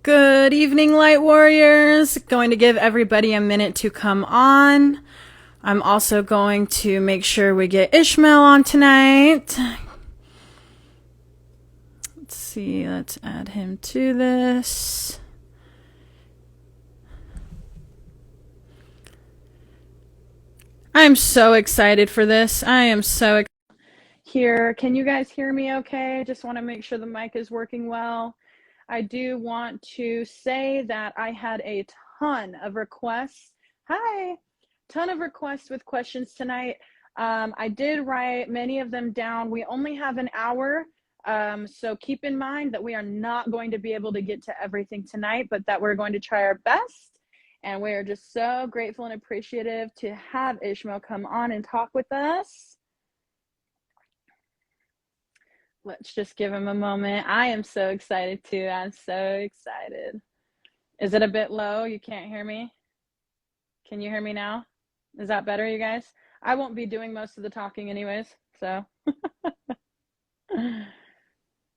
Good evening, Light Warriors. Going to give everybody a minute to come on. I'm also going to make sure we get Ishmael on tonight. Let's see, let's add him to this. I'm so excited for this. I am so excited. Here, can you guys hear me okay? Just want to make sure the mic is working well. I do want to say that I had a ton of requests. Hi, ton of requests with questions tonight. I did write many of them down. We only have an hour, so keep in mind that we are not going to be able to get to everything tonight, but that we're going to try our best. And we are just so grateful and appreciative to have Ishmael come on and talk with us. Let's just give him a moment. I am so excited too. I'm so excited. Is it a bit low? You can't hear me? Can you hear me now? Is that better, you guys? I won't be doing most of the talking anyways, so.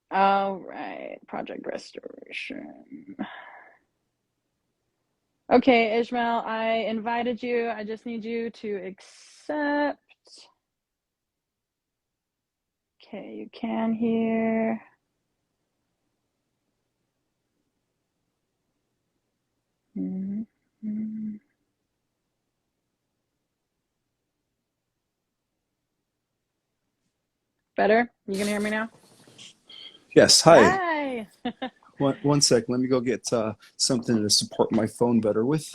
All right, project restoration. Okay, Ishmael, I invited you. I just need you to accept. Okay, you can hear. Better? You can hear me now? Yes, hi. Hi. One sec, let me go get something to support my phone better with.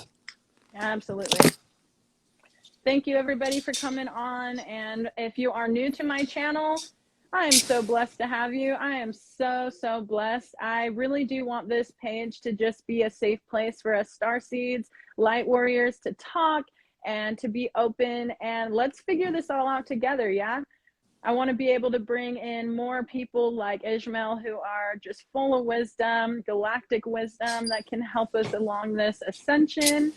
Absolutely. Thank you everybody for coming on. And if you are new to my channel, I am so blessed to have you. I am so blessed. I really do want this page to just be a safe place for us starseeds, light warriors to talk and to be open, and let's figure this all out together, yeah? I want to be able to bring in more people like Ismael who are just full of wisdom, galactic wisdom that can help us along this ascension.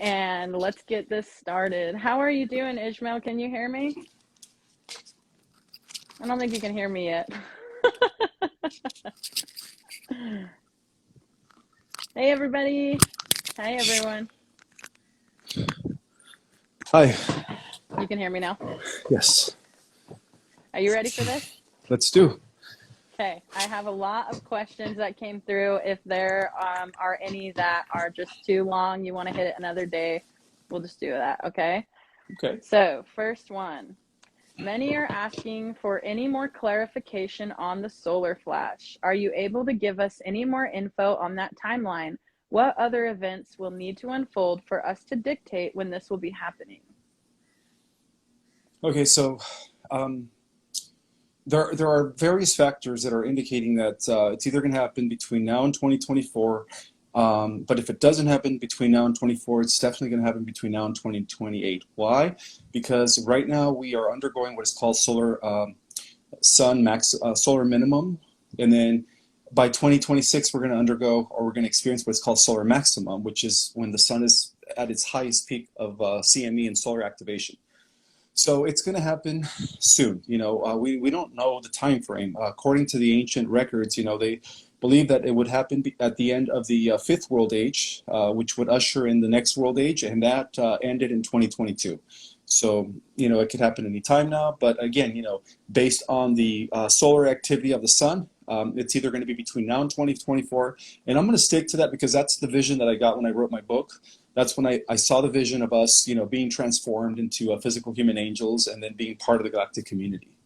And let's get this started. How are you doing, Ismael? Can you hear me? I don't think you can hear me yet. Hey, everybody. Hi, everyone. Hi. You can hear me now? Yes. Are you ready for this? Let's do. Okay, I have a lot of questions that came through. If there are any that are just too long, you want to hit it another day, we'll just do that, okay? Okay. So, first one. Many are asking for any more clarification on the solar flash. Are you able to give us any more info on that timeline? What other events will need to unfold for us to dictate when this will be happening? Okay, so there are various factors that are indicating that it's either going to happen between now and 2024, but if it doesn't happen between now and 24, it's definitely going to happen between now and 2028. Why? Because right now we are undergoing what is called solar solar minimum, and then by 2026 we're going to undergo, or we're going to experience what's called solar maximum, which is when the sun is at its highest peak of CME and solar activation. So it's going to happen soon. You know, we don't know the time frame. According to the ancient records, you know, they believe that it would happen at the end of the fifth world age, which would usher in the next world age, and that ended in 2022. So, you know, it could happen anytime now. But again, you know, based on the solar activity of the sun, it's either going to be between now and 2024. And I'm going to stick to that because that's the vision that I got when I wrote my book. That's when I saw the vision of us, you know, being transformed into physical human angels and then being part of the galactic community.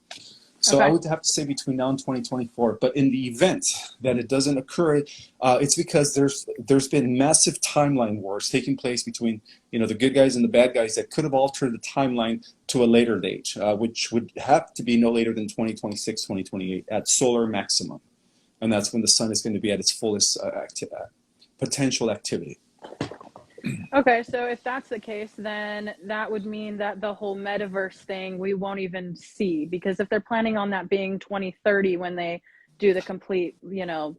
So Okay. I would have to say between now and 2024. But in the event that it doesn't occur, it's because there's been massive timeline wars taking place between, you know, the good guys and the bad guys that could have altered the timeline to a later date, which would have to be no later than 2026, 2028 at solar maximum. And that's when the sun is going to be at its fullest potential activity. Okay, so if that's the case, then that would mean that the whole metaverse thing we won't even see, because if they're planning on that being 2030 when they do the complete, you know,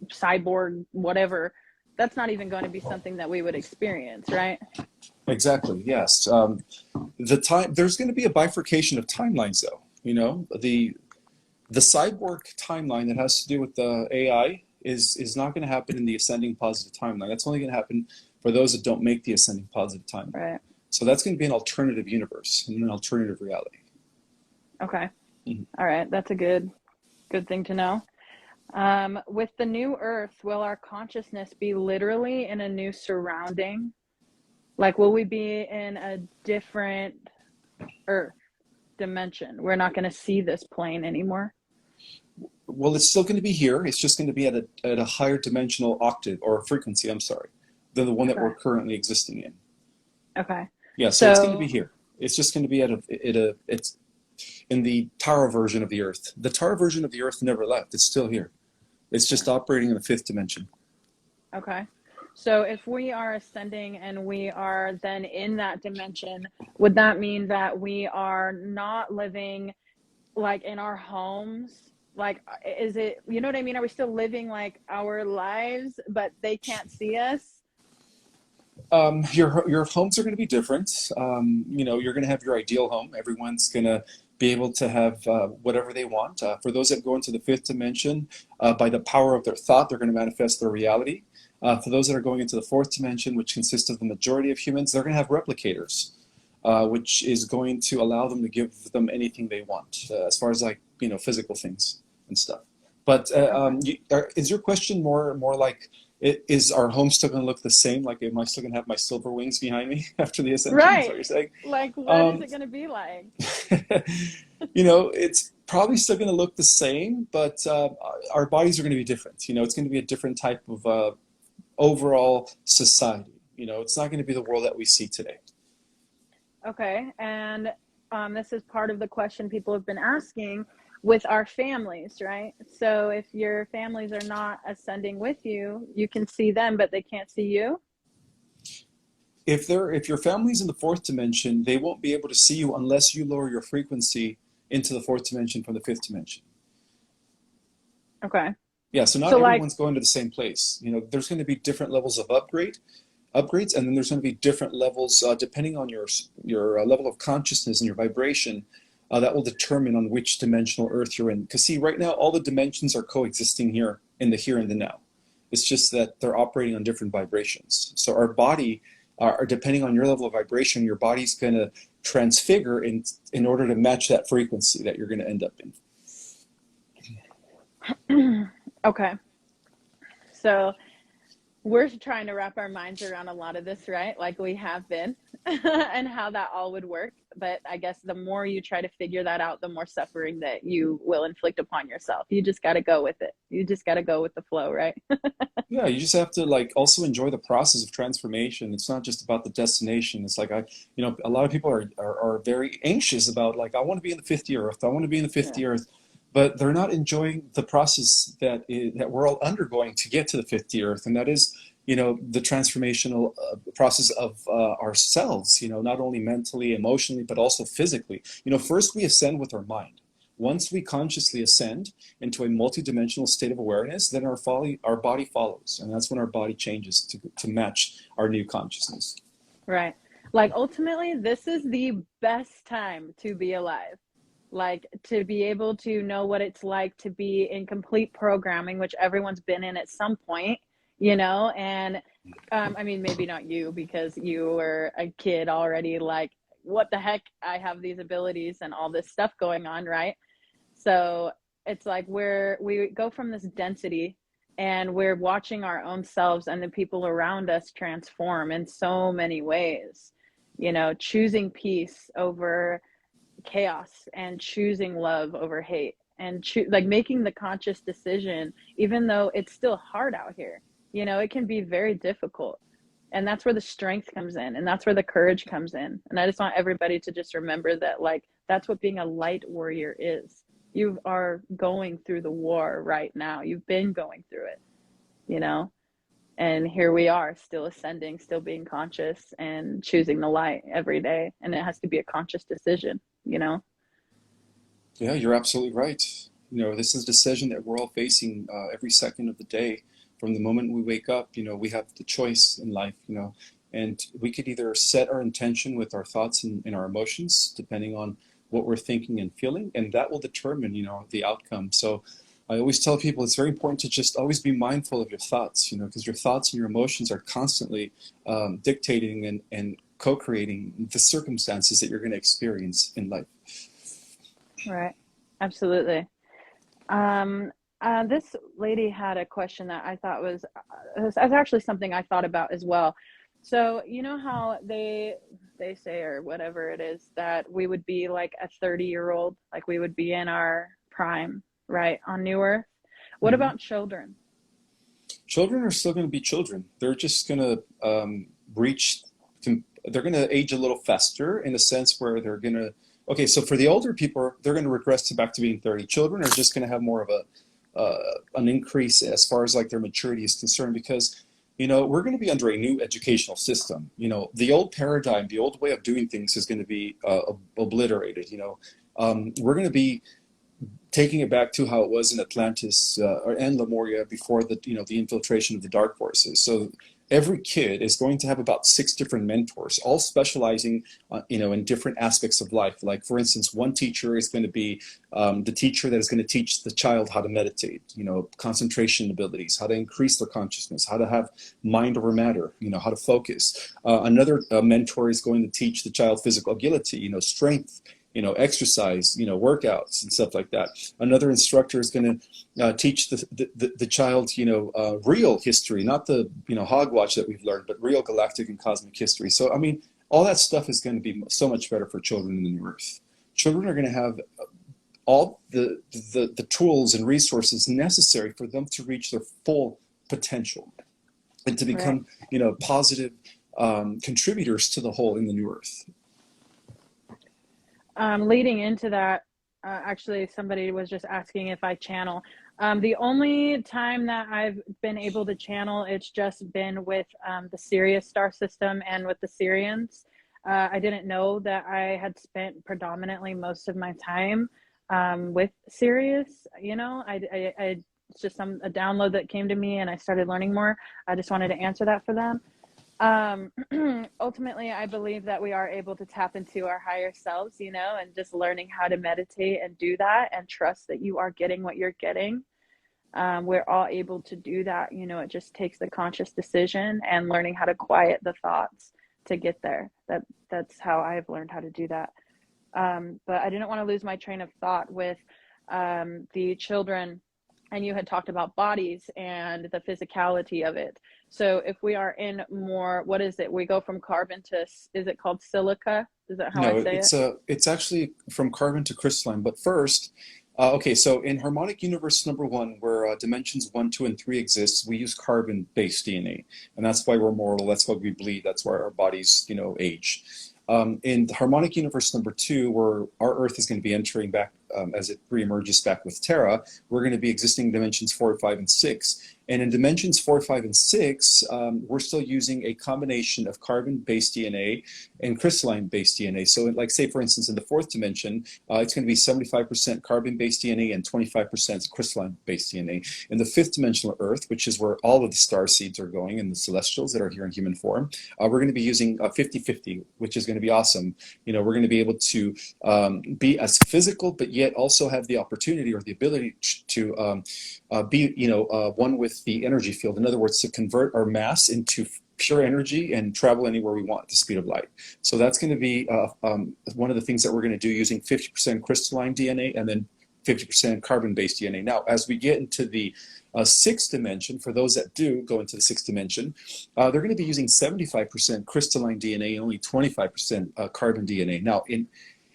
cyborg whatever, that's not even going to be something that we would experience, right? Exactly, yes. There's going to be a bifurcation of timelines, though. You know, the cyborg timeline that has to do with the AI is not going to happen in the ascending positive timeline. That's only going to happen for those that don't make the ascending positive timeline. Right. So that's going to be an alternative universe and an alternative reality. Okay. Mhm. All right. That's a good thing to know. With the new Earth, will our consciousness be literally in a new surrounding? Like, will we be in a different Earth dimension? We're not going to see this plane anymore. Well, it's still going to be here. It's just going to be at a higher dimensional octave or frequency, I'm sorry, than the one that we're Okay. currently existing in. Okay. Yeah, so it's going to be So, here. It's just going to be it's in the Tara version of the Earth. The Tara version of the Earth never left. It's still here. It's just operating in the fifth dimension. okay. So if we are ascending and we are then in that dimension, would that mean that we are not living like in our homes? Like, is it, you know what I mean? Are we still living like our lives, but they can't see us? Your homes are going to be different. You're going to have your ideal home. Everyone's going to be able to have whatever they want. For those that go into the fifth dimension, by the power of their thought, they're going to manifest their reality. For those that are going into the fourth dimension, which consists of the majority of humans, they're going to have replicators, which is going to allow them to give them anything they want, as far as like physical things and stuff. But Okay. is your question more like, is our home still going to look the same? Like, am I still going to have my silver wings behind me after the ascension? Is that what Right. you're saying? Like, what is Um, it going to be like? it's probably still going to look the same, but our bodies are going to be different. It's going to be a different type of overall society. It's not going to be the world that we see today. Okay. And this is part of the question people have been asking with our families, right? So if your families are not ascending with you, you can see them, but they can't see you. If your family's in the fourth dimension, they won't be able to see you unless you lower your frequency into the fourth dimension from the fifth dimension. Okay. Yeah, so not So like, everyone's going to the same place. There's going to be different levels of upgrades, and then there's going to be different levels depending on your level of consciousness and your vibration. That will determine on which dimensional Earth you're in. Because see, right now all the dimensions are coexisting here in the here and the now. It's just that they're operating on different vibrations. So our body, depending on your level of vibration, your body's going to transfigure in order to match that frequency that you're going to end up in. okay. So we're trying to wrap our minds around a lot of this, right? Like we have been, and how that all would work. But I guess the more you try to figure that out, the more suffering that you will inflict upon yourself. You just got to go with it. You just got to go with the flow, right? Yeah, you just have to like also enjoy the process of transformation. It's not just about the destination. It's like a lot of people are very anxious about like I want to be in the 50th Earth. I want to be in the Yeah. 50th Earth, but they're not enjoying the process that we're all undergoing to get to the 50th Earth, and that is the transformational process of ourselves. Not only mentally, emotionally, but also physically. First we ascend with our mind. Once we consciously ascend into a multidimensional state of awareness, then our body follows. And that's when our body changes to match our new consciousness. Right. Like ultimately, this is the best time to be alive. Like to be able to know what it's like to be in complete programming, which everyone's been in at some point, and I mean, maybe not you because you were a kid already, like, what the heck? I have these abilities and all this stuff going on, right? So it's like we go from this density and we're watching our own selves and the people around us transform in so many ways, choosing peace over chaos and choosing love over hate and like making the conscious decision, even though it's still hard out here. It can be very difficult. And that's where the strength comes in and that's where the courage comes in. And I just want everybody to just remember that, like, that's what being a light warrior is. You are going through the war right now. You've been going through it, and here we are still ascending, still being conscious and choosing the light every day. And it has to be a conscious decision. Yeah, you're absolutely right. This is a decision that we're all facing every second of the day. From the moment we wake up, we have the choice in life, and we could either set our intention with our thoughts and our emotions, depending on what we're thinking and feeling, and that will determine, the outcome. So I always tell people it's very important to just always be mindful of your thoughts, because your thoughts and your emotions are constantly dictating and co-creating the circumstances that you're going to experience in life. Right. Absolutely. This lady had a question that I thought was actually something I thought about as well. So you know how they say, or whatever it is, that we would be like a 30-year-old, like we would be in our prime, right, on New Earth. What Mhm. about children? Children are still going to be children. They're just going to reach, they're going to age a little faster in a sense where they're going to, okay, so for the older people, they're going to regress back to being 30. Children are just going to have more of an increase as far as like their maturity is concerned, because we're going to be under a new educational system. The old paradigm, the old way of doing things is going to be obliterated. We're going to be taking it back to how it was in Atlantis and Lemuria before the infiltration of the dark forces. So every kid is going to have about 6 different mentors, all specializing in different aspects of life. Like, for instance, one teacher is going to be the teacher that is going to teach the child how to meditate, concentration abilities, how to increase their consciousness, how to have mind over matter, how to focus. Another mentor is going to teach the child physical agility, strength, exercise, workouts and stuff like that. Another instructor is going to teach the child, real history, not the, hogwash that we've learned, but real galactic and cosmic history. So, I mean, all that stuff is going to be so much better for children in the new Earth. Children are going to have all the tools and resources necessary for them to reach their full potential and to Right. become, positive contributors to the whole in the new Earth. Leading into that, actually, somebody was just asking if I channel. The only time that I've been able to channel, it's just been with the Sirius star system and with the Syrians. I didn't know that I had spent predominantly most of my time with Sirius. It's just a download that came to me, and I started learning more. I just wanted to answer that for them. Ultimately, I believe that we are able to tap into our higher selves, and just learning how to meditate and do that and trust that you are getting what you're getting. We're all able to do that. It just takes the conscious decision and learning how to quiet the thoughts to get there. That's how I've learned how to do that. But I didn't want to lose my train of thought with the children, and you had talked about bodies and the physicality of it. So if we are in more, what is it? We go from carbon to, is it called silica? Is that how I No, say it? it's actually from carbon to crystalline. But first, okay, so in harmonic universe number 1, where dimensions 1, 2, and 3 exist, we use carbon-based DNA, and that's why we're mortal. That's why we bleed. That's why our bodies, age. In the harmonic universe number 2, where our Earth is going to be entering back as it reemerges back with Terra, we're going to be existing in dimensions 4, 5, and 6. And in dimensions 4, 5, and 6, we're still using a combination of carbon-based DNA and crystalline-based DNA. So, like, say, for instance, in the 4th dimension, it's going to be 75% carbon-based DNA and 25% crystalline-based DNA. In the 5th dimensional Earth, which is where all of the star seeds are going and the celestials that are here in human form, we're going to be using 50-50, which is going to be awesome. We're going to be able to be as physical, but yet also have the opportunity or the ability to be, one with the energy field. In other words, to convert our mass into pure energy and travel anywhere we want at the speed of light. So that's going to be one of the things that we're going to do, using 50% crystalline DNA and then 50% carbon-based DNA. Now, as we get into the 6th dimension, for those that do go into the 6th dimension, they're going to be using 75% crystalline DNA and only 25% carbon DNA. Now,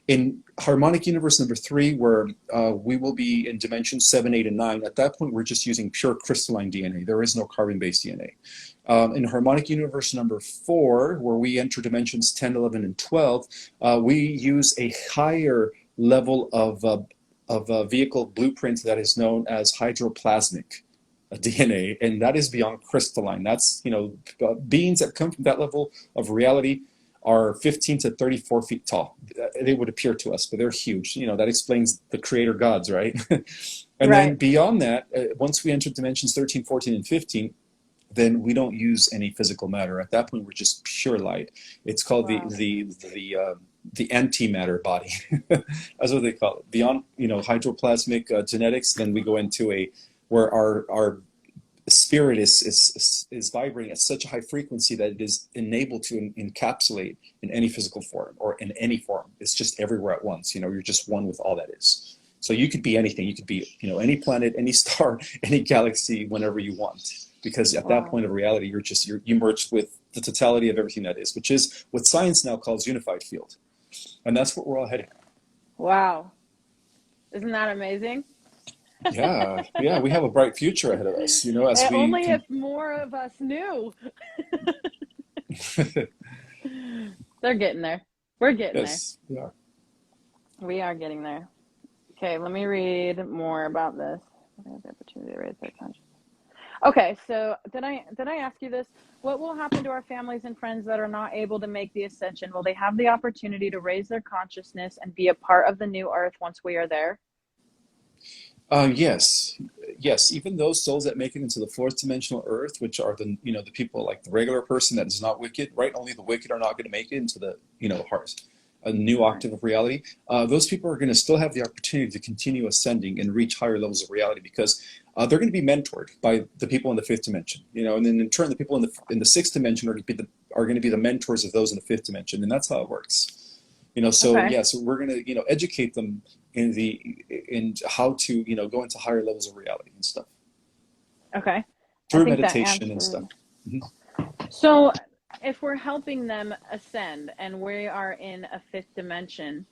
in harmonic universe number 3, where we will be in dimensions 7, 8, and 9, at that point, we're just using pure crystalline DNA. There is no carbon-based DNA. In harmonic universe number 4, where we enter dimensions 10, 11, and 12, we use a higher level of vehicle blueprint that is known as hydroplasmic DNA, and that is beyond crystalline. That's, beings that come from that level of reality are 15 to 34 feet tall. They would appear to us, but they're huge. That explains the creator gods, right? And then Right. beyond that, once we enter dimensions 13, 14, and 15, then we don't use any physical matter. At that point, we're just pure light. It's called Wow. the the antimatter body. That's what they call it. Beyond, hydroplasmic genetics, then we go into where our spirit is vibrating at such a high frequency that it is enabled to encapsulate in any physical form or in any form. It's just everywhere at once. You're just one with all that is. So you could be anything. You could be, any planet, any star, any galaxy, whenever you want. Because at that point of reality, you're merged with the totality of everything that is, which is what science now calls unified field. And that's what we're all heading. Wow. Isn't that amazing? Yeah, we have a bright future ahead of us, if more of us knew. They're getting there. We're getting there. We are getting there. Okay, let me read more about this. The opportunity to raise their consciousness. Okay, so did I ask you this? What will happen to our families and friends that are not able to make the ascension? Will they have the opportunity to raise their consciousness and be a part of the new earth once we are there? Yes. Even those souls that make it into the fourth dimensional earth, which are the people like the regular person that is not wicked, right? Only the wicked are not going to make it into the heart, a new octave of reality. Those people are going to still have the opportunity to continue ascending and reach higher levels of reality because they're going to be mentored by the people in the fifth dimension, and then in turn the people in the sixth dimension are going to be the mentors of those in the fifth dimension, and that's how it works. So we're going to educate them in how to go into higher levels of reality and stuff. Okay. Through meditation and stuff. Mm-hmm. So if we're helping them ascend and we are in the fifth dimension,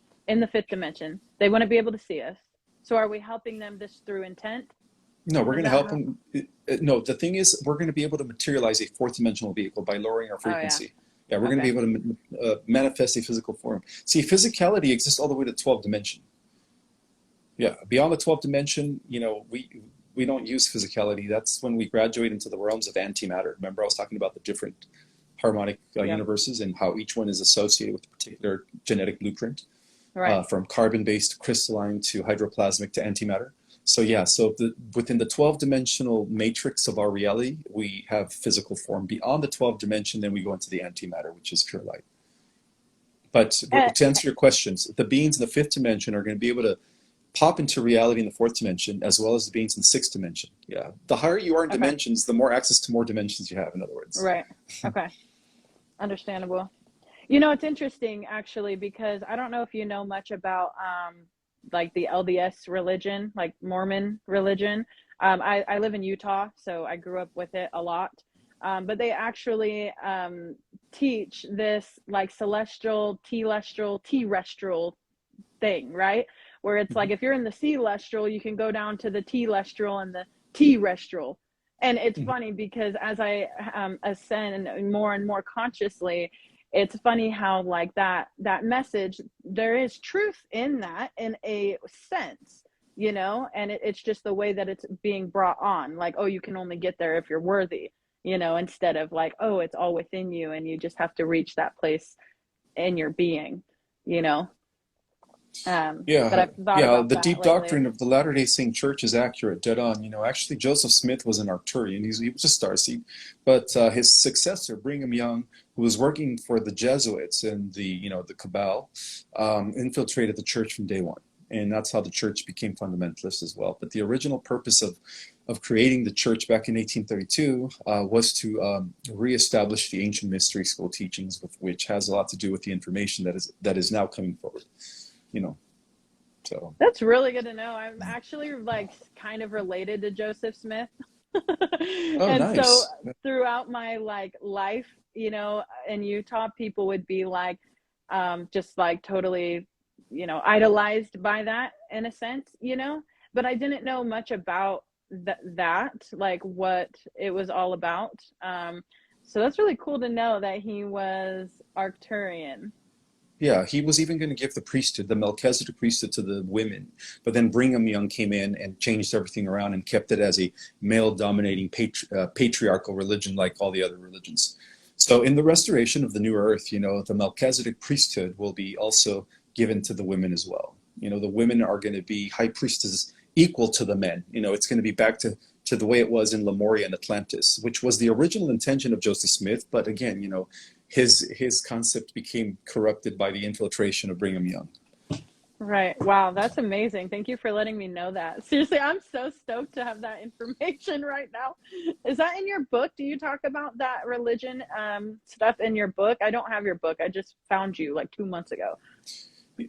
they want to be able to see us. So are we helping them this through intent? No, we're going to help them. No, the thing is, we're going to be able to materialize a fourth dimensional vehicle by lowering our frequency. We're going to be able to manifest a physical form. See, physicality exists all the way to the 12th dimension. Yeah, beyond the 12th dimension, we don't use physicality. That's when we graduate into the realms of antimatter. Remember, I was talking about the different harmonic universes and how each one is associated with a particular genetic blueprint, from carbon-based crystalline to hydroplasmic to antimatter. So within the 12-dimensional matrix of our reality, we have physical form. Beyond the 12th dimension, then we go into the antimatter, which is pure light. But to answer your questions, the beings in the fifth dimension are going to be able to pop into reality in the fourth dimension, as well as the beings in the sixth dimension. Yeah. The higher you are in dimensions, the more access to more dimensions you have, in other words. Right. Okay. Understandable. It's interesting, actually, because I don't know if you know much about like the LDS religion, like Mormon religion. I live in Utah, so I grew up with it a lot. But they actually teach this like celestial, terrestrial thing, right? Where it's like if you're in the celestial, you can go down to the telestial and the terrestrial. And it's funny because as I ascend more and more consciously, it's funny how like that message, there is truth in that in a sense, and it's just the way that it's being brought on. Like, oh, you can only get there if you're worthy, instead of like, oh, it's all within you and you just have to reach that place in your being, the deep doctrine of the Latter-day Saint Church is accurate, dead on. Actually, Joseph Smith was an Arcturian. He was a starseed, but his successor, Brigham Young, who was working for the Jesuits and the Cabal, infiltrated the church from day one, and that's how the church became fundamentalist as well. But the original purpose of creating the church back in 1832 was to reestablish the ancient mystery school teachings, which has a lot to do with the information that is now coming forward. So that's really good to know. I'm actually like kind of related to Joseph Smith. Nice. So throughout my like life, in Utah, people would be like just like totally, idolized by that in a sense, but I didn't know much about that, like what it was all about. So that's really cool to know that he was Arcturian. Yeah, he was even going to give the priesthood, the Melchizedek priesthood, to the women. But then Brigham Young came in and changed everything around and kept it as a male-dominating patriarchal religion like all the other religions. So in the restoration of the new earth, the Melchizedek priesthood will be also given to the women as well. The women are going to be high priestesses equal to the men. It's going to be back to to the way it was in Lemuria and Atlantis, which was the original intention of Joseph Smith. But again, his concept became corrupted by the infiltration of Brigham Young. Right. Wow, that's amazing. Thank you for letting me know that. Seriously, I'm so stoked to have that information right now. Is that in your book? Do you talk about that religion stuff in your book? I don't have your book. I just found you like 2 months ago.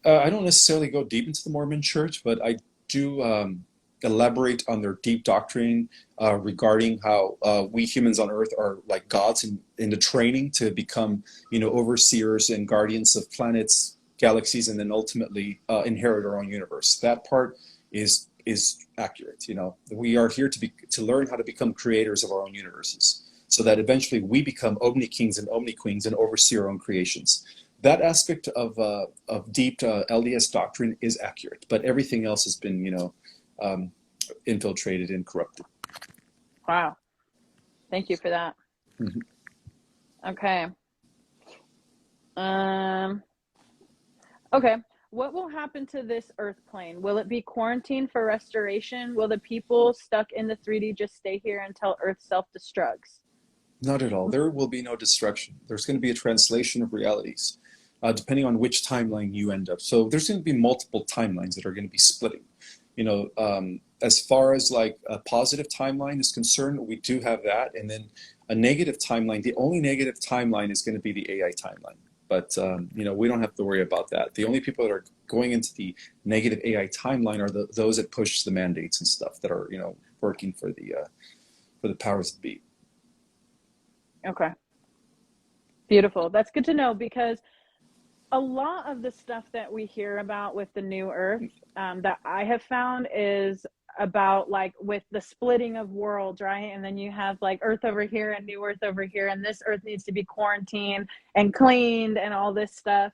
I don't necessarily go deep into the Mormon Church, but I do elaborate on their deep doctrine regarding how we humans on Earth are like gods in the training to become, overseers and guardians of planets, galaxies, and then ultimately inherit our own universe. That part is accurate. We are here to learn how to become creators of our own universes, so that eventually we become omni kings and omni queens and oversee our own creations. That aspect of deep LDS doctrine is accurate, but everything else has been, infiltrated and corrupted. Wow. Thank you for that. Mm-hmm. Okay. Okay. What will happen to this Earth plane? Will it be quarantined for restoration? Will the people stuck in the 3D just stay here until Earth self-destructs? Not at all. There will be no destruction. There's going to be a translation of realities, depending on which timeline you end up. So there's going to be multiple timelines that are going to be splitting. As far as like a positive timeline is concerned, we do have that. And then a negative timeline, the only negative timeline is going to be the AI timeline. But, we don't have to worry about that. The only people that are going into the negative AI timeline are those that push the mandates and stuff that are, working for the powers that be. Okay. Beautiful. That's good to know, because a lot of the stuff that we hear about with the new Earth that I have found is about like with the splitting of worlds, right? And then you have like Earth over here and new Earth over here, and this Earth needs to be quarantined and cleaned and all this stuff.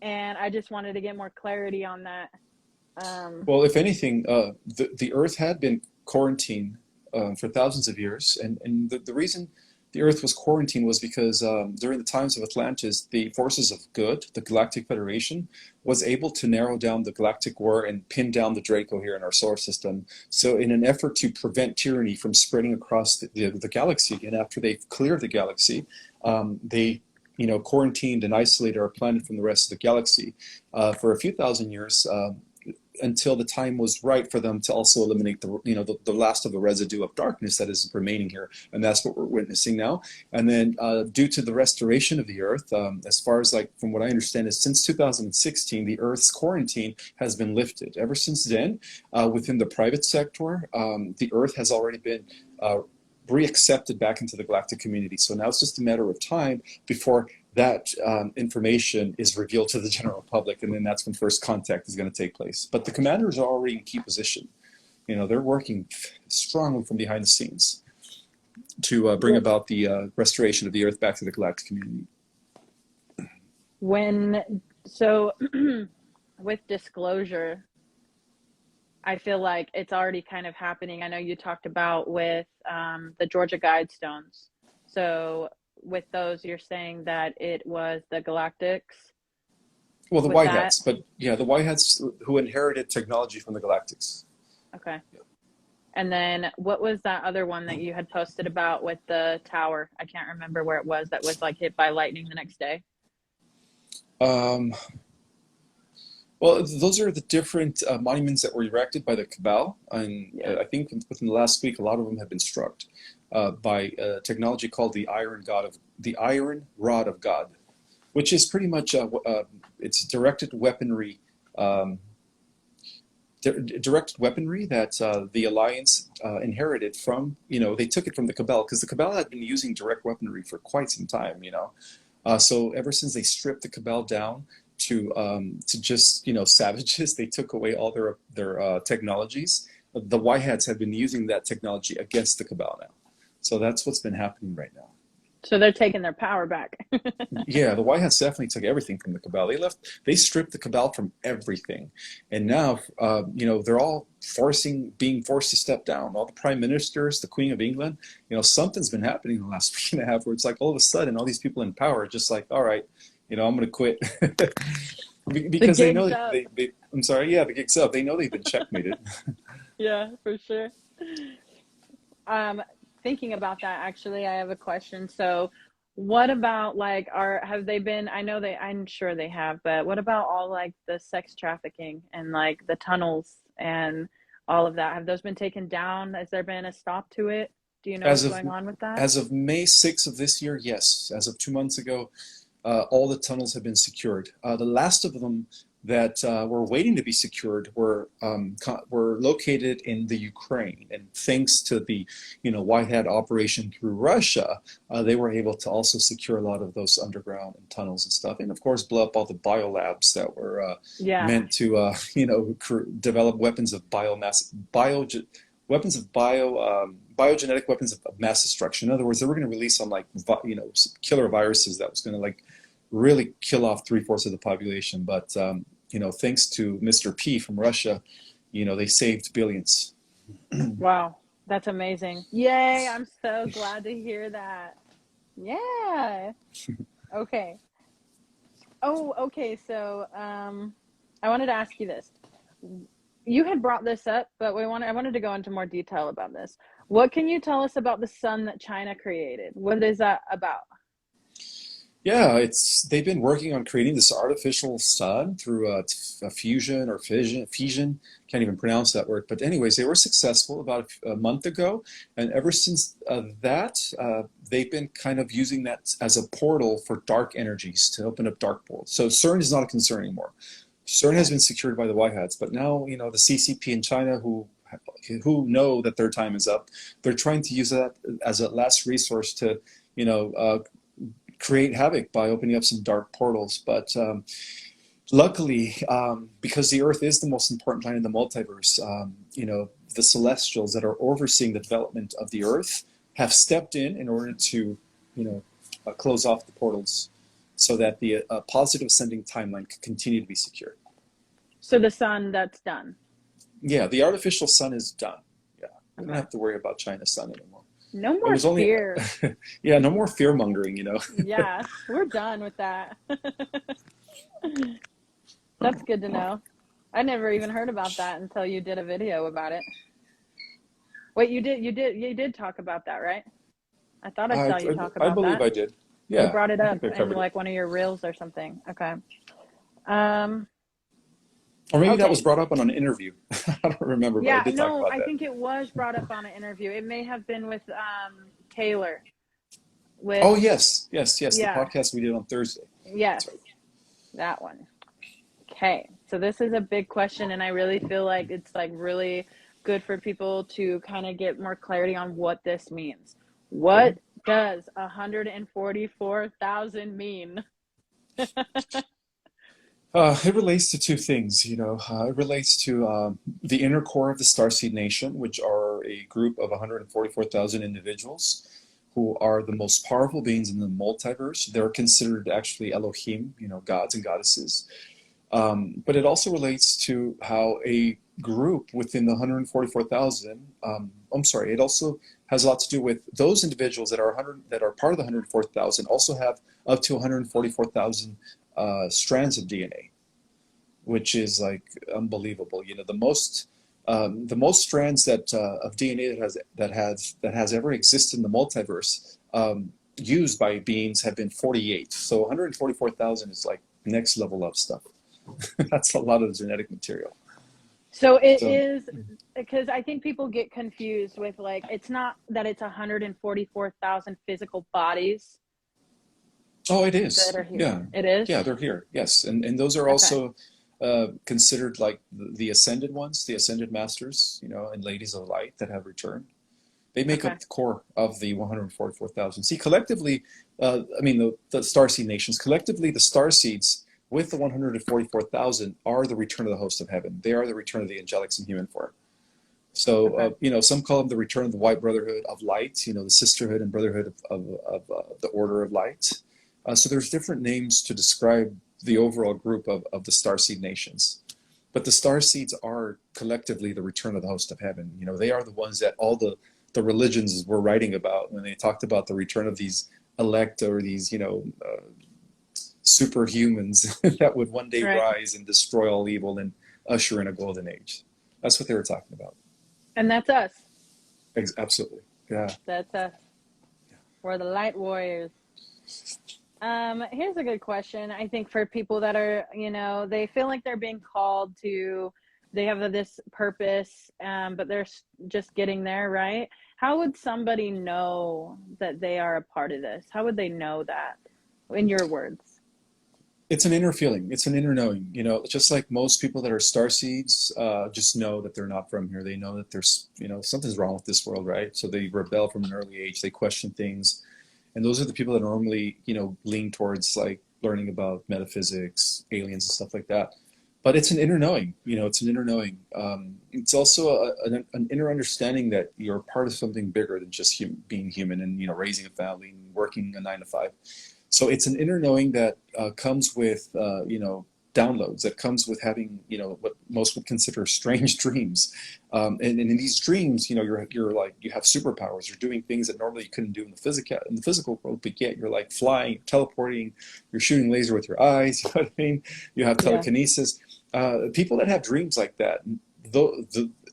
And I just wanted to get more clarity on that. Well, if anything, the Earth had been quarantined for thousands of years, and the reason the Earth was quarantined was because during the times of Atlantis, the forces of good, the Galactic Federation, was able to narrow down the galactic war and pin down the Draco here in our solar system. So in an effort to prevent tyranny from spreading across the galaxy again, after they've cleared the galaxy, they quarantined and isolated our planet from the rest of the galaxy for a few thousand years, until the time was right for them to also eliminate the last of the residue of darkness that is remaining here, and that's what we're witnessing now. And then due to the restoration of the Earth, as far as like from what I understand is since 2016, the Earth's quarantine has been lifted. Ever since then, within the private sector, the Earth has already been reaccepted back into the galactic community. So now it's just a matter of time before that information is revealed to the general public, and then that's when first contact is going to take place. But the commanders are already in key position. They're working strongly from behind the scenes to bring about the restoration of the Earth back to the galactic community. With disclosure, I feel like it's already kind of happening. I know you talked about with the Georgia Guidestones. So with those, you're saying that it was the Galactics? Well, the White Hats, but yeah, the White Hats who inherited technology from the Galactics. Okay. Yeah. And then what was that other one that you had posted about with the tower? I can't remember where it was, that was like hit by lightning the next day. Well, those are the different monuments that were erected by the Cabal, and I think within the last week, a lot of them have been struck by technology called the Iron Rod of God, which is pretty much it's directed weaponry that the Alliance inherited from, they took it from the Cabal, because the Cabal had been using direct weaponry for quite some time, so ever since they stripped the Cabal down to just savages, they took away all their technologies. The White Hats have been using that technology against the Cabal now. So that's what's been happening right now. So they're taking their power back. Yeah, the White Hats definitely took everything from the Cabal. They stripped the Cabal from everything. And now, they're all being forced to step down. All the prime ministers, the Queen of England, something's been happening in the last week and a half where it's like all of a sudden all these people in power are just like, all right, I'm going to quit. Because they know I'm sorry, yeah, the gig's up. They know they've been checkmated. Yeah, for sure. Um, thinking about that, actually, I have a question. So, what about like, have they been? I know I'm sure they have, but what about all like the sex trafficking and like the tunnels and all of that? Have those been taken down? Has there been a stop to it? Do you know As what's of going on with that? as of May 6th of this year, yes. As of 2 months ago, all the tunnels have been secured. The last of them that were waiting to be secured were located in the Ukraine, and thanks to the White Hat operation through Russia, they were able to also secure a lot of those underground and tunnels and stuff, and of course blow up all the biolabs that were Yeah. meant to develop weapons of biogenetic weapons of mass destruction. In other words, they were going to release some like killer viruses that was going to like really kill off 3/4 of the population. But thanks to Mr. P from Russia, they saved billions. Wow. That's amazing. Yay. I'm so glad to hear that. Yeah. Okay. Oh, okay. So, I wanted to ask you this. You had brought this up, but I wanted to go into more detail about this. What can you tell us about the sun that China created? What is that about? Yeah, they've been working on creating this artificial sun through a fusion or fission. Can't even pronounce that word. But anyways, they were successful about a month ago, and ever since they've been kind of using that as a portal for dark energies to open up dark portals. So CERN is not a concern anymore. CERN has Okay. been secured by the White Hats, but now the CCP in China who know that their time is up, they're trying to use that as a last resource to you know uh, create havoc by opening up some dark portals. But luckily, because the Earth is the most important planet in the multiverse, the celestials that are overseeing the development of the Earth have stepped in order to, close off the portals so that the positive ascending timeline can continue to be secure. So the sun, that's done. Yeah, the artificial sun is done. Yeah, we don't Okay. have to worry about China's sun anymore. No It more was only, fear. yeah, no more fear mongering. Yeah, we're done with that. That's good to know. I never even heard about that until you did a video about it. Wait, you did talk about that, right? I thought I I, saw you I, talk I about believe that. I did. You Yeah, brought it I up think I in covered it. like one of your reels or something. Okay. Um, Or maybe that was okay. brought up on an interview. I don't remember, but I Yeah, did talk no, about I that. think it was brought up on an interview. It may have been with Taylor with, Oh, yes, yes, yes. The yeah, podcast we did on Thursday. yes, That's right. that one. Okay. So this is a big question, and I really feel like it's like really good for people to kind of get more clarity on what this means. Okay. What does 144,000 mean? It relates to two things. It relates to the inner core of the Starseed Nation, which are a group of 144,000 individuals who are the most powerful beings in the multiverse. They're considered actually Elohim, gods and goddesses. But it also relates to how a group within the 144,000, I'm sorry, it also has a lot to do with those individuals that are part of the 144,000 also have up to 144,000 strands of DNA, which is like unbelievable. The most strands of DNA that has ever existed in the multiverse, used by beings have been 48. So 144,000 is like next level up stuff. That's a lot of genetic material. So it So, is, because I think people get confused with like, it's not that it's 144,000 physical bodies oh, it that is. are here. Yeah. It is? Yeah, they're here. Yes. And those are Okay. also considered like the ascended ones, the ascended masters, and ladies of light that have returned. They make Okay. up the core of the 144,000. See, collectively, I mean, the starseed nations, collectively, the starseeds with the 144,000 are the return of the host of heaven. They are the return of the angelics in human form. So, Okay. some call them the return of the white brotherhood of light, the sisterhood and brotherhood of the order of light. So there's different names to describe the overall group of the starseed nations. But the star seeds are collectively the return of the host of heaven. They are the ones that all the religions were writing about when they talked about the return of these elect or these, superhumans that would one day Right. rise and destroy all evil and usher in a golden age. That's what they were talking about. And that's us. Absolutely. Yeah. That's us. We're the light warriors. Here's a good question. I think for people that are, they feel like they're being called to, they have this purpose, but they're just getting there, right? How would somebody know that they are a part of this? How would they know that, in your words? It's an inner feeling. It's an inner knowing. Just like most people that are star seeds, just know that they're not from here. They know that there's, something's wrong with this world, right? So they rebel from an early age. They question things. And those are the people that normally, lean towards like learning about metaphysics, aliens, and stuff like that. But it's an inner knowing. It's an inner knowing. It's also an inner understanding that you're part of something bigger than just being human and raising a family and working a 9 to 5. So it's an inner knowing that comes with downloads. That comes with having what most would consider strange dreams. And in these dreams, you're like you have superpowers. You're doing things that normally you couldn't do in the physical world. But yet you're like flying, teleporting. You're shooting laser with your eyes. You know what I mean? You have telekinesis. People that have dreams like that,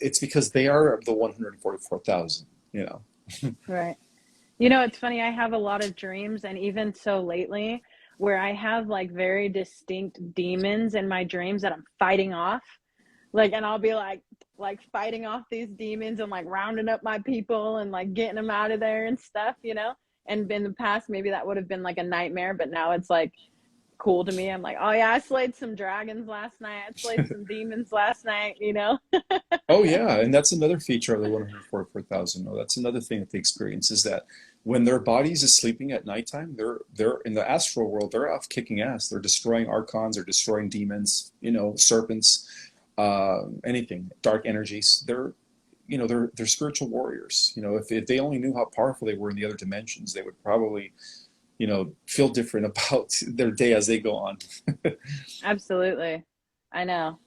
it's because they are the 144,000. Right. It's funny. I have a lot of dreams, and even so lately, where I have like very distinct demons in my dreams that I'm fighting off. And I'll be like fighting off these demons and like rounding up my people and like getting them out of there and stuff, And in the past, maybe that would have been like a nightmare, but now it's like cool to me. I'm like, oh yeah, I slayed some dragons last night. I slayed some demons last night, Oh yeah, and that's another feature of the 144,000. Oh, that's another thing that they experience is that when their bodies is sleeping at nighttime, they're in the astral world. They're off kicking ass. They're destroying archons. They're destroying demons. Serpents, anything, dark energies. They're spiritual warriors. If they only knew how powerful they were in the other dimensions, they would probably feel different about their day as they go on. Absolutely. I know.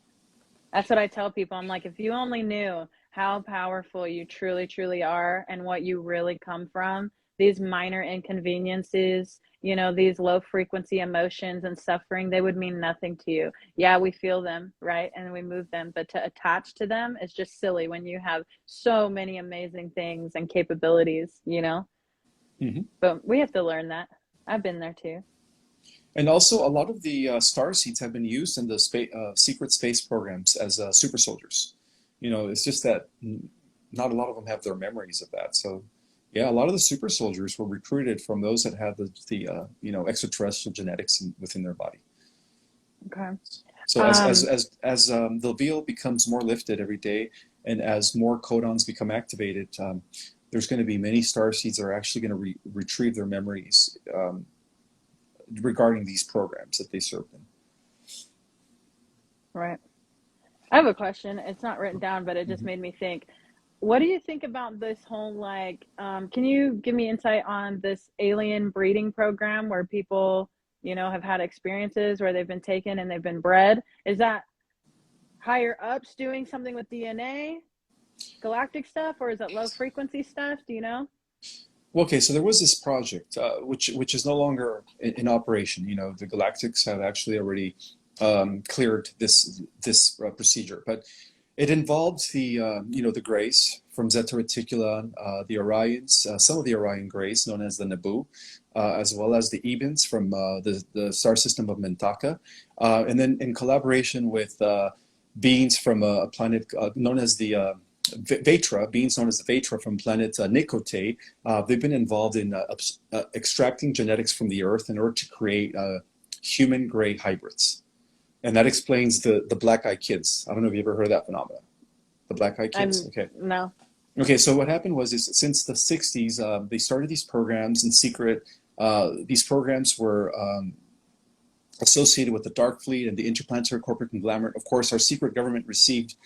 That's what I tell people. I'm like, if you only knew how powerful you truly, truly are and what you really come from, these minor inconveniences, these low frequency emotions and suffering, they would mean nothing to you. Yeah, we feel them, right? And we move them, but to attach to them is just silly when you have so many amazing things and capabilities, Mm-hmm. But we have to learn that. I've been there too. And also, a lot of the star seeds have been used in the secret space programs as super soldiers. It's just that not a lot of them have their memories of that. So, yeah, a lot of the super soldiers were recruited from those that have the extraterrestrial genetics within their body. Okay. So as the veil becomes more lifted every day, and as more codons become activated, there's going to be many star seeds that are actually going to retrieve their memories regarding these programs that they served in. Right. I have a question. It's not written down, but it just made me think. What do you think about this whole, can you give me insight on this alien breeding program where people, have had experiences where they've been taken and they've been bred? Is that higher ups doing something with DNA, galactic stuff, or is it low frequency stuff? Do you know? Okay, so there was this project, which is no longer in operation. The Galactics have actually already cleared this procedure, but it involved the Greys from Zeta Reticula, the Orions, some of the Orion Greys known as the Naboo, as well as the Ebens from the star system of Mentaka, and then in collaboration with beings from a planet known as the Vetra, beings known as the Vetra from planet Nikote. They've been involved in extracting genetics from the Earth in order to create human gray hybrids. And that explains the black-eyed kids. I don't know if you ever heard of that phenomenon. The black-eyed kids? Okay. No. Okay, so what happened was since the 60s, they started these programs in secret. These programs were associated with the Dark Fleet and the Interplanetary Corporate Conglomerate. Of course, our secret government received,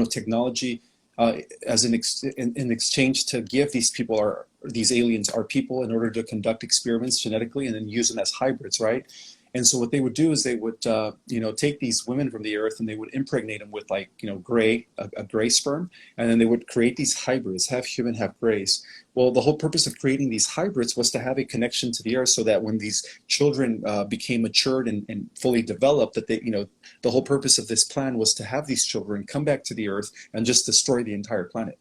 technology as in exchange to give these aliens our people in order to conduct experiments genetically and then use them as hybrids, right? And so what they would do is they would, take these women from the Earth and they would impregnate them with a gray sperm, and then they would create these hybrids, half human, half grays. Well, the whole purpose of creating these hybrids was to have a connection to the Earth, so that when these children became matured and fully developed, that the whole purpose of this plan was to have these children come back to the Earth and just destroy the entire planet.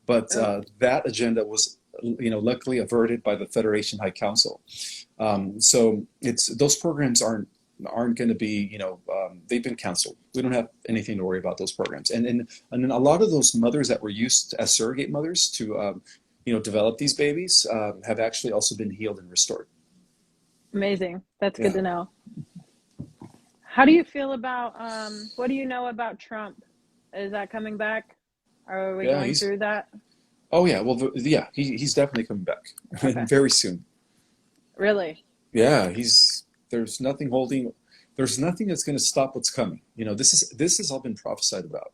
But that agenda was luckily averted by the Federation High Council. So those programs aren't going to be, they've been canceled. We don't have anything to worry about those programs. And a lot of those mothers that were used as surrogate mothers to, develop these babies have actually also been healed and restored. Amazing. That's good to know. How do you feel about, what do you know about Trump? Is that coming back? Are we going through that? Oh, yeah. Well, he's definitely coming back very soon. Really? Yeah, there's nothing that's going to stop what's coming. This has all been prophesied about.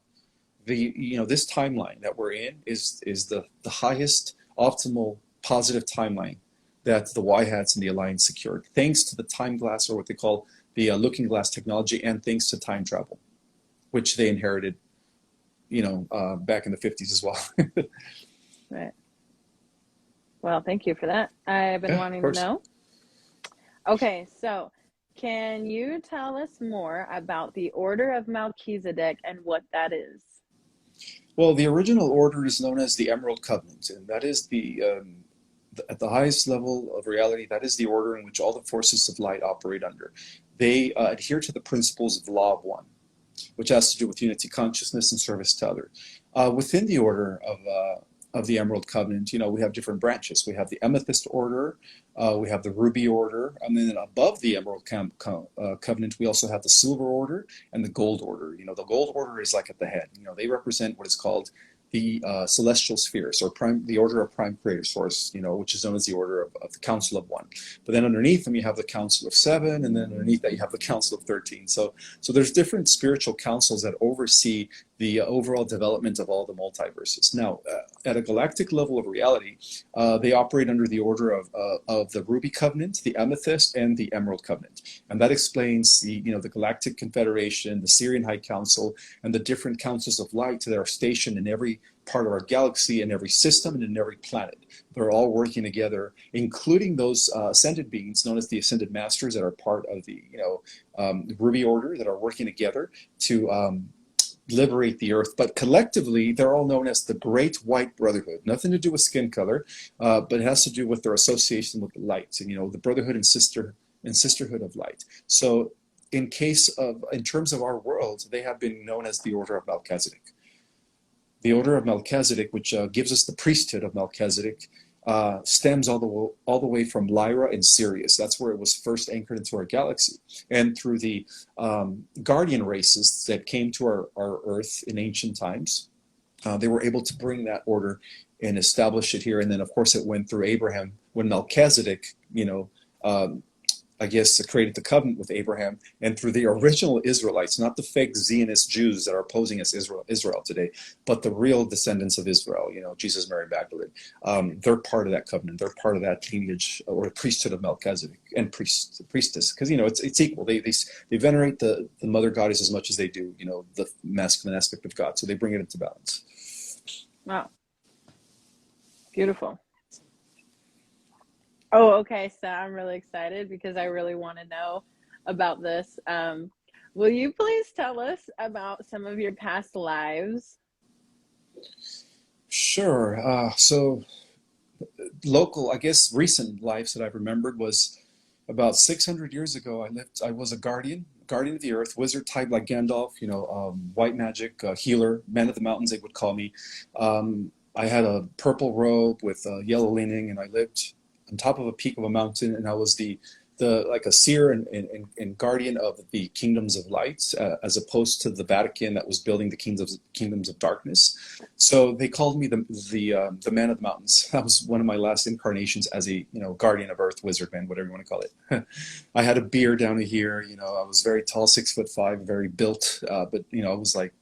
This timeline that we're in is the highest optimal positive timeline that the Y Hats and the Alliance secured, thanks to the time glass, or what they call the looking glass technology, and thanks to time travel, which they inherited, back in the 50s as well. Right. Well, thank you for that. I've been wanting to know. Okay, so can you tell us more about the Order of Melchizedek and what that is? Well, the original order is known as the Emerald Covenant, and that is at the highest level of reality, that is the order in which all the forces of light operate under. They adhere to the principles of the law of one, which has to do with unity consciousness and service to others. Within the order of the Emerald Covenant, we have different branches. We have the Amethyst Order, we have the Ruby Order, and then above the Emerald Covenant, we also have the Silver Order and the Gold Order. The Gold Order is like at the head. They represent what is called the celestial spheres, or the order of prime creator source, which is known as the order of the Council of One. But then underneath them, you have the Council of Seven, and then underneath that, you have the Council of 13. So there's different spiritual councils that oversee the overall development of all the multiverses. Now, at a galactic level of reality, they operate under the order of the Ruby Covenant, the Amethyst, and the Emerald Covenant. And that explains the Galactic Confederation, the Syrian High Council, and the different councils of light that are stationed in every part of our galaxy, in every system, and in every planet. They're all working together, including those ascended beings known as the Ascended Masters that are part of the Ruby Order, that are working together to liberate the earth. But collectively, they're all known as the Great White Brotherhood. Nothing to do with skin color, but it has to do with their association with the light, and the brotherhood and sisterhood of light. So in terms of our world, they have been known as the Order of Melchizedek. The Order of Melchizedek, which gives us the priesthood of Melchizedek, stems all the way from Lyra and Sirius. That's where it was first anchored into our galaxy. And through the guardian races that came to our Earth in ancient times, they were able to bring that order and establish it here. And then, of course, it went through Abraham when Melchizedek, created the covenant with Abraham, and through the original Israelites, not the fake Zionist Jews that are posing as Israel today, but the real descendants of Israel, Jesus, Mary, Magdalene. They're part of that covenant. They're part of that lineage or priesthood of Melchizedek and priestess, because it's equal. They venerate the mother goddess as much as they do the masculine aspect of God. So they bring it into balance. Wow, beautiful. Oh, okay. So I'm really excited because I really want to know about this. Will you please tell us about some of your past lives? Sure. So recent lives that I've remembered was about 600 years ago. I was a guardian of the earth, wizard type like Gandalf, white magic, healer, man of the mountains, they would call me. I had a purple robe with yellow lining, and I lived on top of a peak of a mountain, and I was like a seer and guardian of the kingdoms of light, as opposed to the Vatican that was building the kingdoms of darkness. So they called me the man of the mountains. That was one of my last incarnations as a guardian of earth, wizard man, whatever you want to call it. I had a beard down to here. I was very tall, 6'5", very built, but I was like,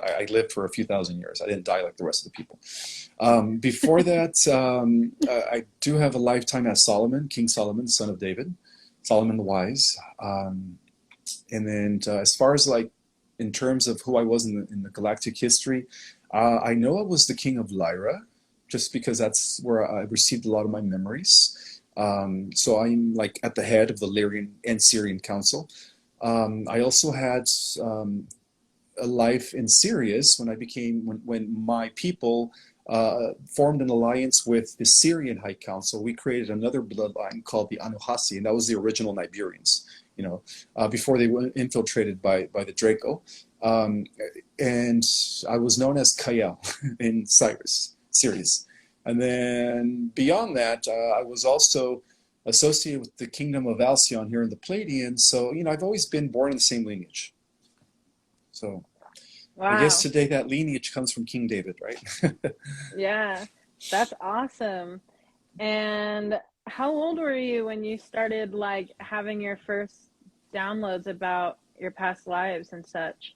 I lived for a few thousand years. I didn't die like the rest of the people. Before that, I do have a lifetime as Solomon, King Solomon, son of David, Solomon the Wise. And then as far as in terms of who I was in the galactic history, I know I was the king of Lyra, just because that's where I received a lot of my memories. So I'm at the head of the Lyrian and Syrian Council. I also had a life in Sirius when my people formed an alliance with the Syrian High Council. We created another bloodline called the Anuhasi, and that was the original Nibirians, before they were infiltrated by the Draco. And I was known as Kaya in Syria. And then beyond that, I was also associated with the kingdom of Alcyon here in the Pleiadians. So, I've always been born in the same lineage. So Wow. I guess today that lineage comes from King David, right? Yeah, that's awesome. And how old were you when you started like having your first downloads about your past lives and such?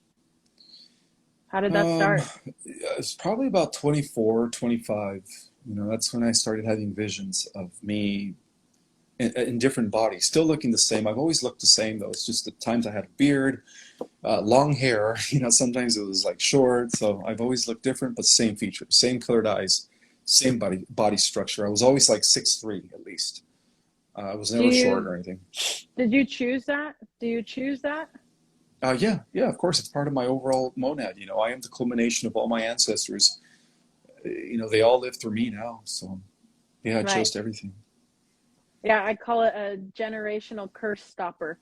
How did that start? It's probably about 24, 25. That's when I started having visions of me in different bodies, still looking the same. I've always looked the same, though. It's just the times I had a beard, long hair. Sometimes it was like short. So I've always looked different, but same features, same colored eyes, same body structure. I was always like 6'3" at least. I was never short or anything. Did you choose that? Do you choose that? Yeah, of course. It's part of my overall monad. I am the culmination of all my ancestors. They all live through me now. So, yeah, I chose everything. Yeah, I call it a generational curse stopper.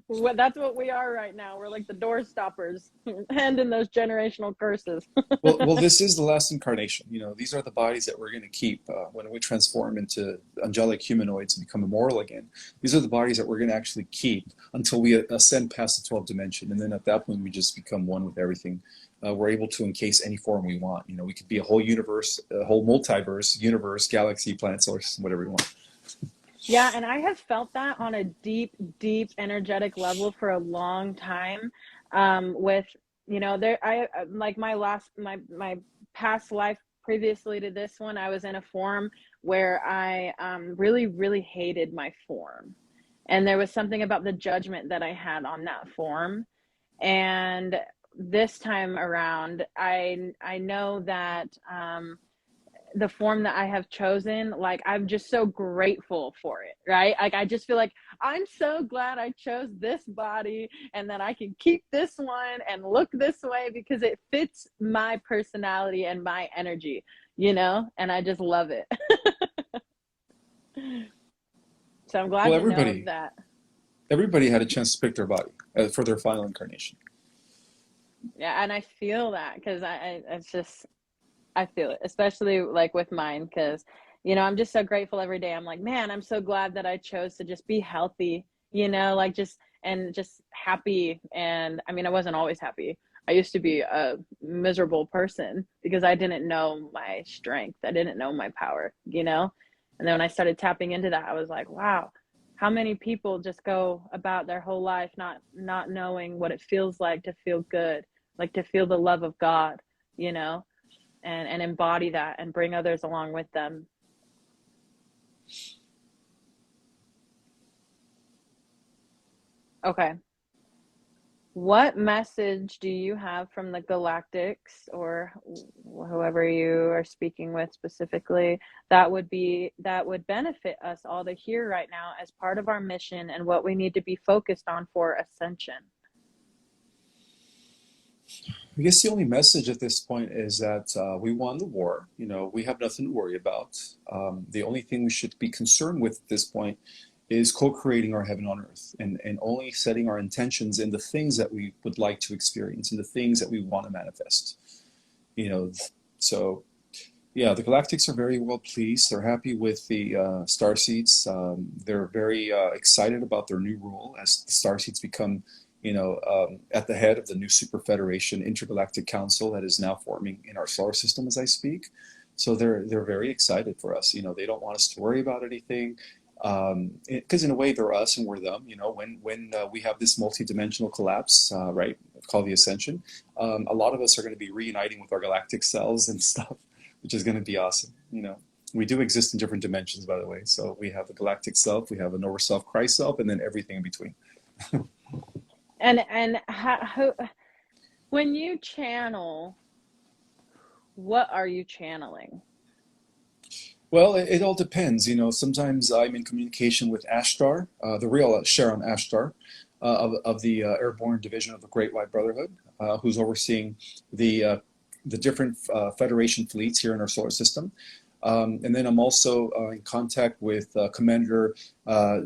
Well, that's what we are right now. We're like the door stoppers, handing those generational curses. well, this is the last incarnation. These are the bodies that we're going to keep when we transform into angelic humanoids and become immortal again. These are the bodies that we're going to actually keep until we ascend past the 12th dimension. And then at that point, we just become one with everything. We're able to encase any form we want. We could be a whole universe, a whole multiverse, universe, galaxy, planet, solar system, whatever we want. Yeah, and I have felt that on a deep, deep energetic level for a long time. With like my past life previously to this one, I was in a form where I really, really hated my form, and there was something about the judgment that I had on that form. And this time around, I know that the form that I have chosen, like I'm just so grateful for it, right? Like I just feel like I'm so glad I chose this body and that I can keep this one and look this way because it fits my personality and my energy, and I just love it. So I'm glad to know that. Everybody had a chance to pick their body for their final incarnation. Yeah, and I feel that because I feel it, especially like with mine, because, I'm just so grateful every day. I'm like, man, I'm so glad that I chose to just be healthy, like just happy. And I mean, I wasn't always happy. I used to be a miserable person because I didn't know my strength. I didn't know my power, And then when I started tapping into that, I was like, wow, how many people just go about their whole life not knowing what it feels like to feel good, like to feel the love of God, and embody that and bring others along with them. Okay. What message do you have from the Galactics or whoever you are speaking with specifically that would benefit us all to hear right now as part of our mission and what we need to be focused on for Ascension? I guess the only message at this point is that we won the war. We have nothing to worry about. The only thing we should be concerned with at this point is co-creating our heaven on earth and only setting our intentions in the things that we would like to experience and the things that we want to manifest. So yeah, the Galactics are very well pleased. They're happy with the starseeds. They're very excited about their new role as the starseeds become at the head of the new Super Federation Intergalactic Council that is now forming in our solar system as I speak. So they're very excited for us. They don't want us to worry about anything because in a way they're us and we're them. When we have this multi-dimensional collapse, right, called the Ascension, a lot of us are going to be reuniting with our galactic selves and stuff, which is going to be awesome. We do exist in different dimensions, by the way. So we have a galactic self, we have an over self, Christ self, and then everything in between. And how, when you channel, what are you channeling? Well, it all depends. Sometimes I'm in communication with Ashtar, the real Sharon Ashtar, of the Airborne Division of the Great White Brotherhood. who's overseeing the different Federation fleets here in our solar system. And then I'm also in contact with Commander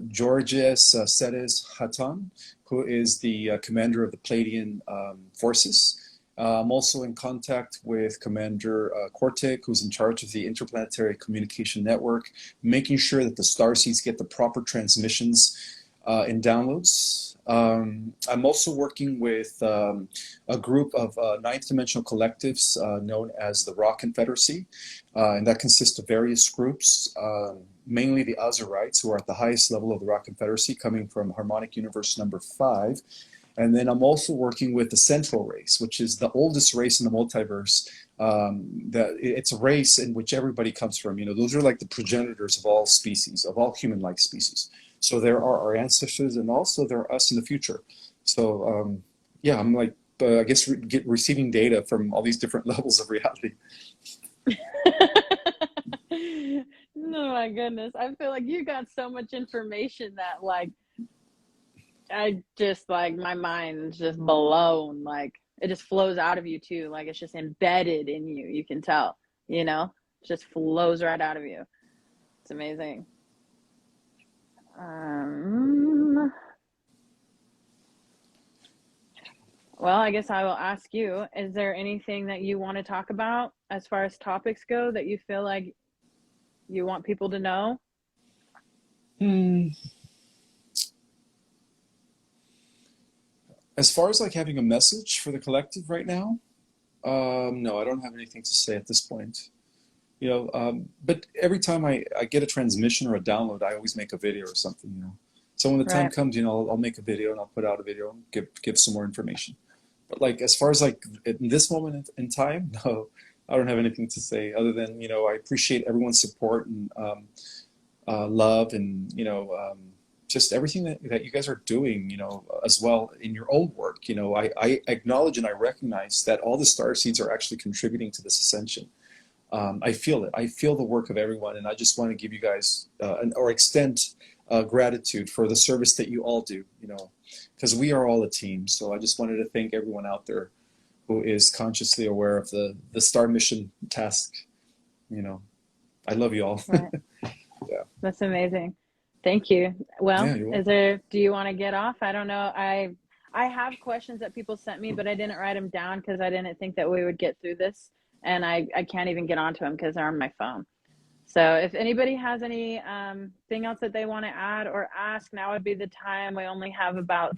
Georgios Sedes Hatan, who is the commander of the Palladian forces. I'm also in contact with Commander Kortek, who's in charge of the Interplanetary Communication Network, making sure that the starseeds get the proper transmissions and downloads. I'm also working with a group of ninth dimensional collectives known as the Rock Confederacy, and that consists of various groups, mainly the Azurites, who are at the highest level of the Rock Confederacy, coming from Harmonic Universe number 5. And then I'm also working with the Central Race, which is the oldest race in the multiverse. It's a race in which everybody comes from. You know, those are like the progenitors of all species, of all human-like species. So there are our ancestors, and also there are us in the future. So yeah, I'm like, I guess receiving data from all these different levels of reality. Oh my goodness. I feel like you got so much information that like, I just like, my mind's just blown. Like it just flows out of you too. Like it's just embedded in you. You can tell, you know, it just flows right out of you. It's amazing. Well, I guess I will ask you, is there anything that you want to talk about as far as topics go that you feel like you want people to know? As far as like having a message for the collective right now, no, I don't have anything to say at this point. You know, but every time I get a transmission or a download, I always make a video or something, you know. So when the time Right. comes, you know, I'll make a video and I'll put out a video and give some more information. But like as far as like in this moment in time, no, I don't have anything to say other than, you know, I appreciate everyone's support and love and, you know, just everything that you guys are doing, you know, as well in your own work. You know, I acknowledge and I recognize that all the star seeds are actually contributing to this ascension. I feel it. I feel the work of everyone, and I just want to give you guys or extend gratitude for the service that you all do. You know, because we are all a team. So I just wanted to thank everyone out there who is consciously aware of the star mission task. You know, I love you all. Right. Yeah. That's amazing. Thank you. Well, Yeah, you're welcome. do you want to get off? I don't know. I have questions that people sent me, but I didn't write them down because I didn't think that we would get through this. And I can't even get onto them because they're on my phone. So if anybody has any thing else that they want to add or ask, now would be the time. We only have about